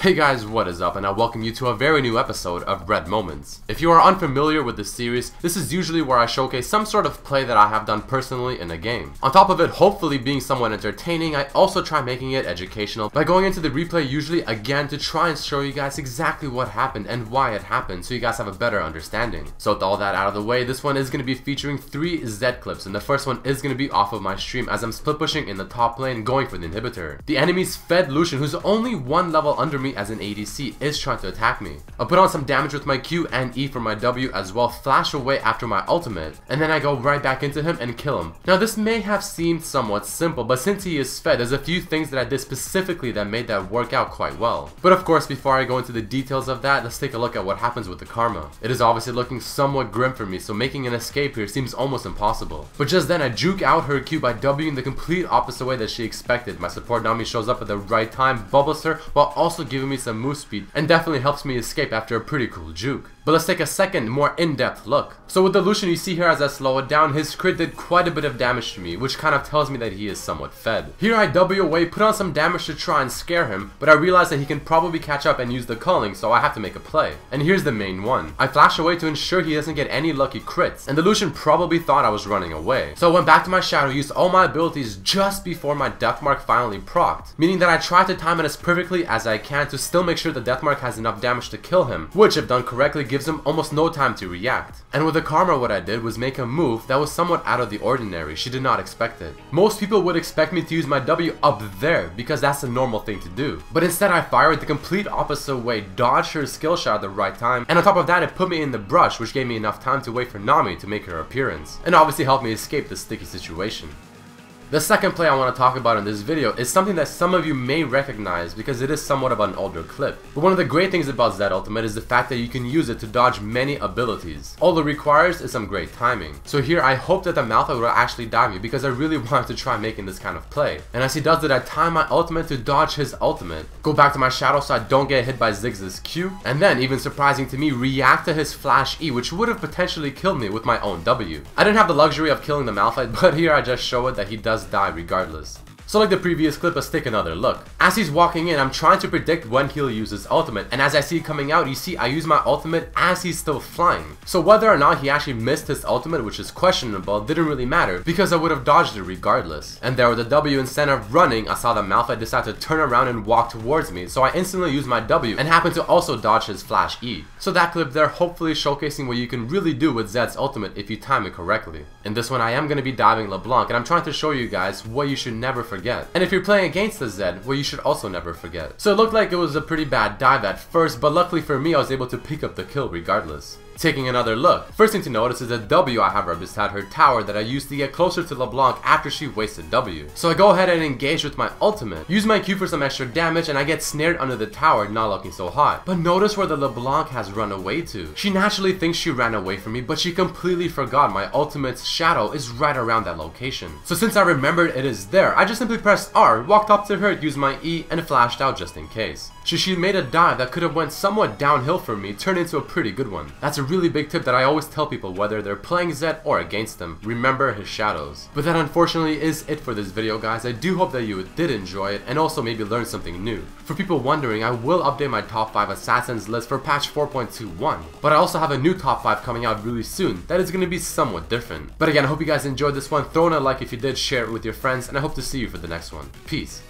Hey guys, what is up, and I welcome you to a very new episode of Red Moments. If you are unfamiliar with this series, this is usually where I showcase some sort of play that I have done personally in a game. On top of it hopefully being somewhat entertaining, I also try making it educational by going into the replay usually again to try and show you guys exactly what happened and why it happened so you guys have a better understanding. So with all that out of the way, this one is going to be featuring 3 Z clips, and the first one is going to be off of my stream as I'm split pushing in the top lane going for the inhibitor. The enemy's Fed Lucian, who's only 1 level under me as an ADC, is trying to attack me. I put on some damage with my Q and E for my W as well, flash away after my ultimate, and then I go right back into him and kill him. Now this may have seemed somewhat simple, but since he is fed, there's a few things that I did specifically that made that work out quite well. But of course, before I go into the details of that, let's take a look at what happens with the karma. It is obviously looking somewhat grim for me, so making an escape here seems almost impossible. But just then I juke out her Q by Wing the complete opposite way that she expected. My support Nami shows up at the right time, bubbles her, while also giving me some move speed, and definitely helps me escape after a pretty cool juke. But let's take a second, more in-depth look. So with the Lucian you see here as I slow it down, his crit did quite a bit of damage to me, which kind of tells me that he is somewhat fed. Here I W away, put on some damage to try and scare him, but I realize that he can probably catch up and use the culling, so I have to make a play. And here's the main one. I flash away to ensure he doesn't get any lucky crits, and the Lucian probably thought I was running away. So I went back to my shadow, used all my abilities just before my death mark finally procced, meaning that I tried to time it as perfectly as I can to still make sure the death mark has enough damage to kill him, which if done correctly gives him almost no time to react. And with the karma, what I did was make a move that was somewhat out of the ordinary. She did not expect it. Most people would expect me to use my W up there because that's a normal thing to do, but instead I fired the complete opposite way, dodged her skill shot at the right time, and on top of that it put me in the brush, which gave me enough time to wait for Nami to make her appearance, and obviously helped me escape the sticky situation. The second play I want to talk about in this video is something that some of you may recognize because it is somewhat of an older clip. But one of the great things about Z Ultimate is the fact that you can use it to dodge many abilities. All it requires is some great timing. So here I hope that the Malphite will actually dive me because I really wanted to try making this kind of play. And as he does it, I time my ultimate to dodge his ultimate, go back to my shadow so I don't get hit by Ziggs's Q, and then, even surprising to me, react to his flash E, which would have potentially killed me with my own W. I didn't have the luxury of killing the Malphite, but here I just show it that he does die regardless. So like the previous clip, let's take another look. As he's walking in, I'm trying to predict when he'll use his ultimate, and as I see it coming out, you see I use my ultimate as he's still flying. So whether or not he actually missed his ultimate, which is questionable, didn't really matter because I would have dodged it regardless. And there with the W, instead of running, I saw the Malphite decide to turn around and walk towards me, so I instantly used my W and happened to also dodge his flash E. So that clip there hopefully showcasing what you can really do with Zed's ultimate if you time it correctly. In this one I am going to be diving LeBlanc, and I'm trying to show you guys what you should never forget. And if you're playing against the Zed, well, you should also never forget. So it looked like it was a pretty bad dive at first, but luckily for me I was able to pick up the kill regardless. Taking another look, first thing to notice is the W I have right beside her tower that I used to get closer to LeBlanc after she wasted W. So I go ahead and engage with my ultimate, use my Q for some extra damage, and I get snared under the tower, not looking so hot. But notice where the LeBlanc has run away to. She naturally thinks she ran away from me, but she completely forgot my ultimate's shadow is right around that location. So since I remembered it is there, I just simply pressed R, walked up to her, used my E, and flashed out just in case. So she made a dive that could have went somewhat downhill for me, turned into a pretty good one. That's a really big tip that I always tell people whether they're playing Zed or against them. Remember his shadows. But that unfortunately is it for this video, guys. I do hope that you did enjoy it and also maybe learn something new. For people wondering, I will update my top 5 assassins list for patch 4.21. But I also have a new top 5 coming out really soon that is going to be somewhat different. But again, I hope you guys enjoyed this one. Throw in a like if you did, share it with your friends, and I hope to see you for the next one. Peace.